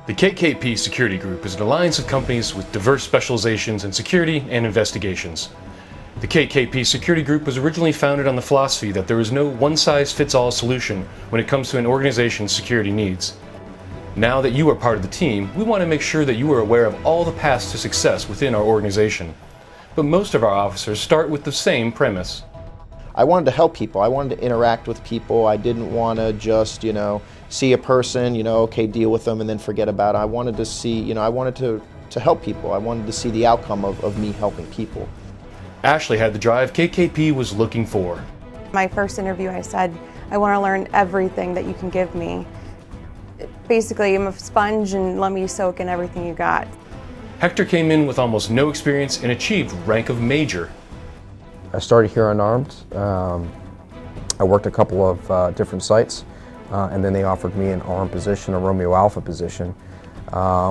The KKP Security Group is an alliance of companies with diverse specializations in security and investigations. The KKP Security Group was originally founded on the philosophy that there is no one-size-fits-all solution when it comes to an organization's security needs. Now that you are part of the team, we want to make sure that you are aware of all the paths to success within our organization. But most of our officers start with the same premise. I wanted to help people. I wanted to interact with people. I didn't want to just, see a person, okay, deal with them and then forget about it. I wanted to see, I wanted to help people. I wanted to see the outcome of me helping people. Ashley had the drive KKP was looking for. My first interview, I said, I want to learn everything that you can give me. Basically, I'm a sponge and let me soak in everything you got. Hector came in with almost no experience and achieved rank of Major. I started here unarmed. I worked a couple of different sites, and then they offered me an armed position, a Romeo Alpha position,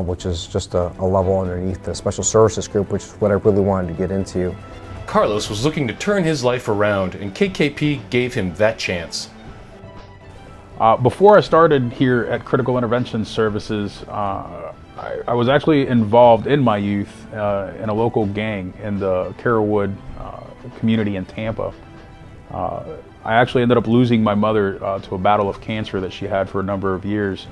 which is just a level underneath the Special Services Group, which is what I really wanted to get into. Carlos was looking to turn his life around, and KKP gave him that chance. Before I started here at Critical Intervention Services, I was actually involved in my youth in a local gang in the Carrollwood community in Tampa. I actually ended up losing my mother to a battle of cancer that she had for a number of years.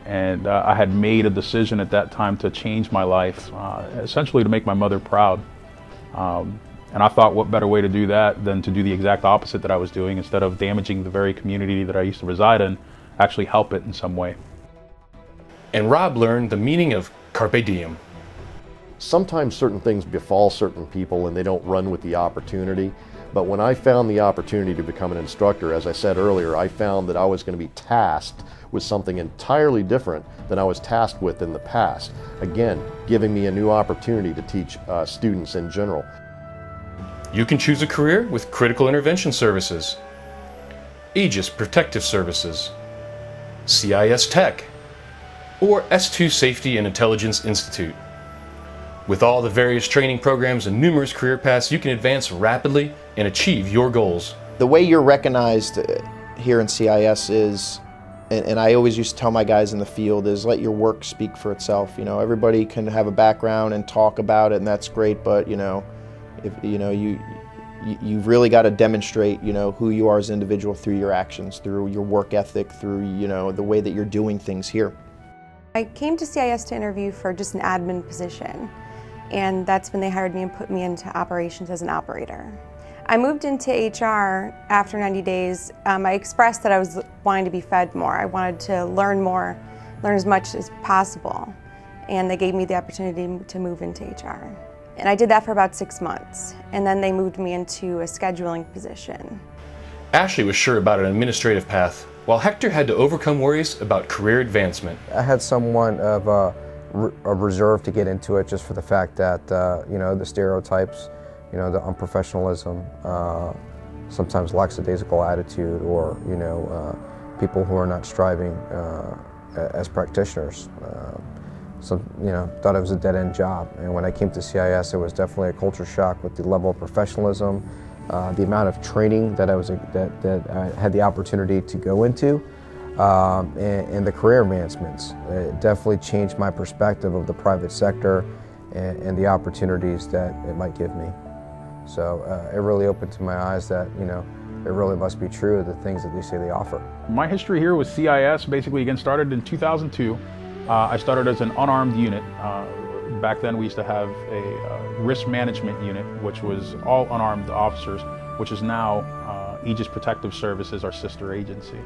And I had made a decision at that time to change my life, essentially to make my mother proud. And I thought, what better way to do that than to do the exact opposite that I was doing, instead of damaging the very community that I used to reside in, actually help it in some way. And Rob learned the meaning of carpe diem. Sometimes certain things befall certain people and they don't run with the opportunity. But when I found the opportunity to become an instructor, as I said earlier, I found that I was going to be tasked with something entirely different than I was tasked with in the past. Again, giving me a new opportunity to teach students in general. You can choose a career with Critical Intervention Services, Aegis Protective Services, CIS Tech, or S2 Safety and Intelligence Institute. With all the various training programs and numerous career paths, you can advance rapidly and achieve your goals. The way you're recognized here in CIS is, and I always used to tell my guys in the field, is let your work speak for itself. Everybody can have a background and talk about it, and that's great, but if you've really got to demonstrate who you are as an individual through your actions, through your work ethic, through the way that you're doing things here. I came to CIS to interview for just an admin position, and that's when they hired me and put me into operations as an operator. I moved into HR after 90 days. I expressed that I was wanting to be fed more. I wanted to learn more, learn as much as possible, and they gave me the opportunity to move into HR. And I did that for about 6 months, and then they moved me into a scheduling position. Ashley was sure about an administrative path, while Hector had to overcome worries about career advancement. I had somewhat of a reserve to get into it, just for the fact that, the stereotypes, the unprofessionalism, sometimes lackadaisical attitude, or, people who are not striving as practitioners. Thought it was a dead-end job. And when I came to CIS, it was definitely a culture shock with the level of professionalism, the amount of training that I had the opportunity to go into, and the career advancements. It definitely changed my perspective of the private sector and the opportunities that it might give me. So it really opened to my eyes that, it really must be true, the things that they say they offer. My history here with CIS basically started in 2002. I started as an unarmed unit. Back then we used to have a risk management unit, which was all unarmed officers, which is now Aegis Protective Services, our sister agency.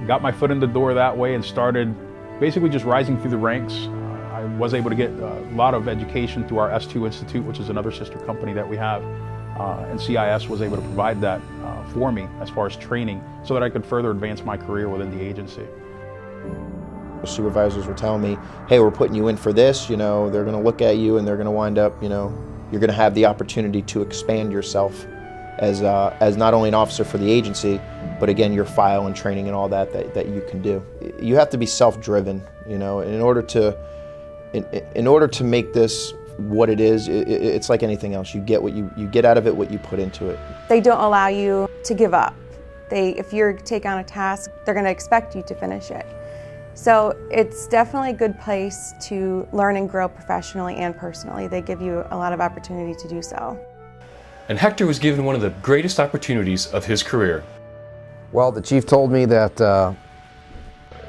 Got my foot in the door that way and started basically just rising through the ranks. I was able to get a lot of education through our S2 Institute, which is another sister company that we have. And CIS was able to provide that for me as far as training, so that I could further advance my career within the agency. Supervisors were telling me, hey, we're putting you in for this, they're going to look at you and they're going to wind up, you're going to have the opportunity to expand yourself as not only an officer for the agency, but again, your file and training and all that you can do. You have to be self-driven, in order to make this what it is. It's like anything else. You get you get out of it what you put into it. They don't allow you to give up. If you take on a task, they're going to expect you to finish it. So it's definitely a good place to learn and grow professionally and personally. They give you a lot of opportunity to do so. And Hector was given one of the greatest opportunities of his career. Well, the chief told me that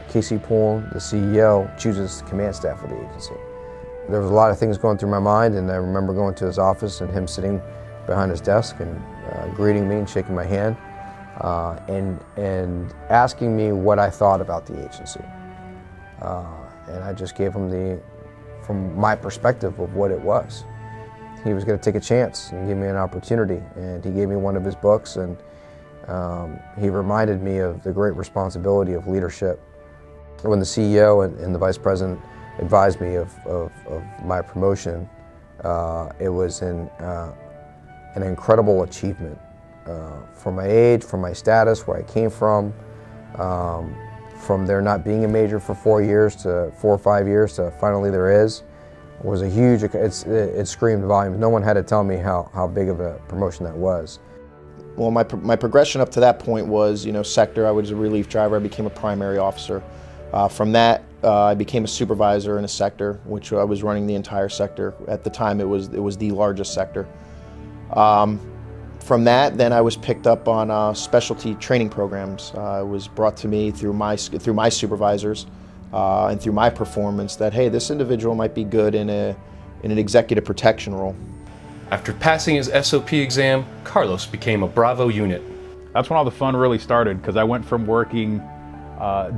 Casey Pullen, the CEO, chooses the command staff of the agency. There was a lot of things going through my mind, and I remember going to his office and him sitting behind his desk and greeting me and shaking my hand and asking me what I thought about the agency. And I just gave him from my perspective of what it was. He was going to take a chance and give me an opportunity, and he gave me one of his books, and he reminded me of the great responsibility of leadership. When the CEO and the Vice President advised me of my promotion, it was an incredible achievement for my age, for my status, where I came from there not being a major for 4 years to 4 or 5 years to finally there is, was a huge, it screamed volumes. No one had to tell me how big of a promotion that was. Well, my progression up to that point was, sector. I was a relief driver. I became a primary officer. From that, I became a supervisor in a sector, which I was running the entire sector. At the time, it was the largest sector. From that, then I was picked up on specialty training programs. It was brought to me through my supervisors and through my performance that, hey, this individual might be good in an executive protection role. After passing his SOP exam, Carlos became a Bravo unit. That's when all the fun really started, because I went from working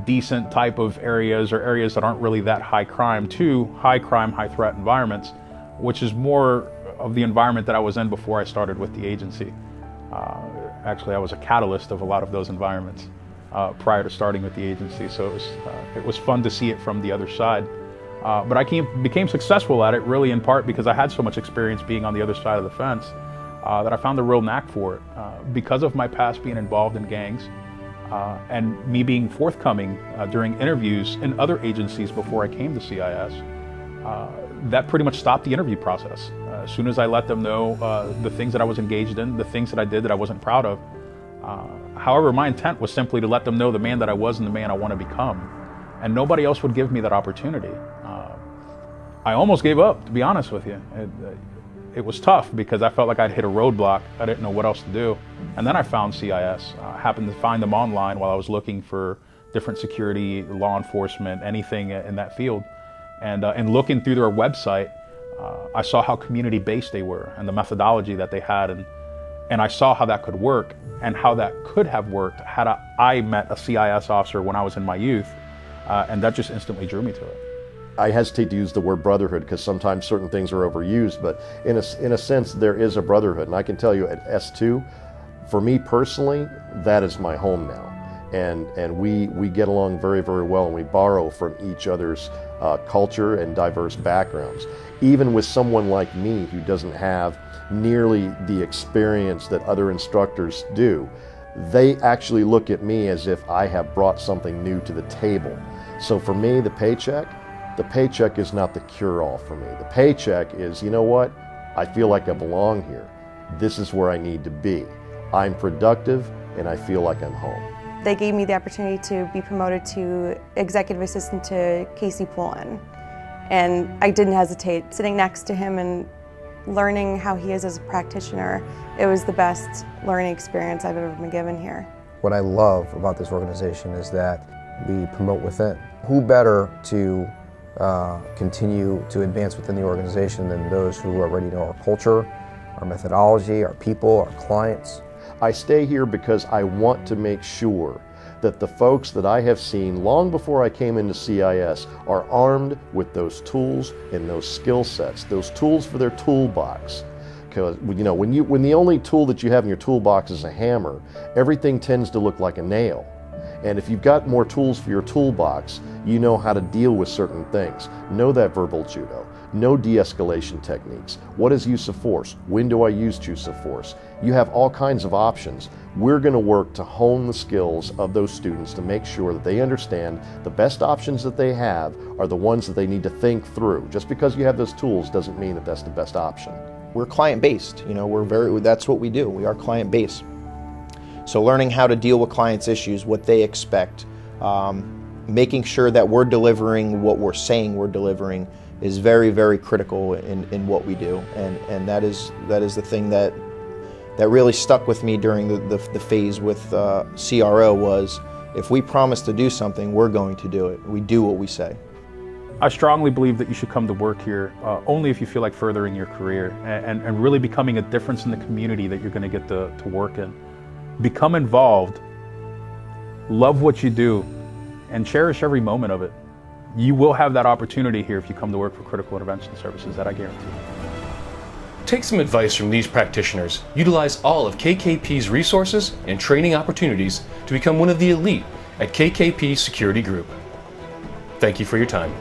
decent type of areas or areas that aren't really that high crime to high crime, high threat environments, which is more of the environment that I was in before I started with the agency. Actually, I was a catalyst of a lot of those environments prior to starting with the agency, so it was fun to see it from the other side. But I became successful at it really in part because I had so much experience being on the other side of the fence that I found a real knack for it. Because of my past being involved in gangs and me being forthcoming during interviews in other agencies before I came to CIS, that pretty much stopped the interview process. As soon as I let them know the things that I was engaged in, the things that I did that I wasn't proud of. However, my intent was simply to let them know the man that I was and the man I want to become. And nobody else would give me that opportunity. I almost gave up, to be honest with you. It was tough because I felt like I'd hit a roadblock. I didn't know what else to do. And then I found CIS. I happened to find them online while I was looking for different security, law enforcement, anything in that field. And looking through their website, I saw how community-based they were and the methodology that they had. And I saw how that could work and how that could have worked had I met a CIS officer when I was in my youth. And that just instantly drew me to it. I hesitate to use the word brotherhood because sometimes certain things are overused, but in a sense there is a brotherhood. And I can tell you at S2, for me personally, that is my home now. And we get along very, very well, and we borrow from each other's culture and diverse backgrounds. Even with someone like me who doesn't have nearly the experience that other instructors do, they actually look at me as if I have brought something new to the table. So for me, the paycheck is not the cure-all for me. The paycheck is, you know what? I feel like I belong here. This is where I need to be. I'm productive and I feel like I'm home. They gave me the opportunity to be promoted to executive assistant to Casey Pullen. And I didn't hesitate. Sitting next to him and learning how he is as a practitioner, it was the best learning experience I've ever been given here. What I love about this organization is that we promote within. Who better to continue to advance within the organization than those who already know our culture, our methodology, our people, our clients. I stay here because I want to make sure that the folks that I have seen long before I came into CIS are armed with those tools and those skill sets, those tools for their toolbox. Because when the only tool that you have in your toolbox is a hammer, everything tends to look like a nail. And if you've got more tools for your toolbox, you know how to deal with certain things. Know that verbal judo. Know de-escalation techniques. What is use of force? When do I use use of force? You have all kinds of options. We're going to work to hone the skills of those students to make sure that they understand the best options that they have are the ones that they need to think through. Just because you have those tools doesn't mean that that's the best option. We're client-based. That's what we do. We are client-based. So learning how to deal with clients' issues, what they expect, making sure that we're delivering what we're saying we're delivering is very, very critical in what we do, and that is the thing that really stuck with me during the phase with CRO was, if we promise to do something, we're going to do it. We do what we say. I strongly believe that you should come to work here only if you feel like furthering your career and really becoming a difference in the community that you're going to get to work in. Become involved, love what you do, and cherish every moment of it. You will have that opportunity here if you come to work for Critical Intervention Services, that I guarantee. Take some advice from these practitioners. Utilize all of KKP's resources and training opportunities to become one of the elite at KKP Security Group. Thank you for your time.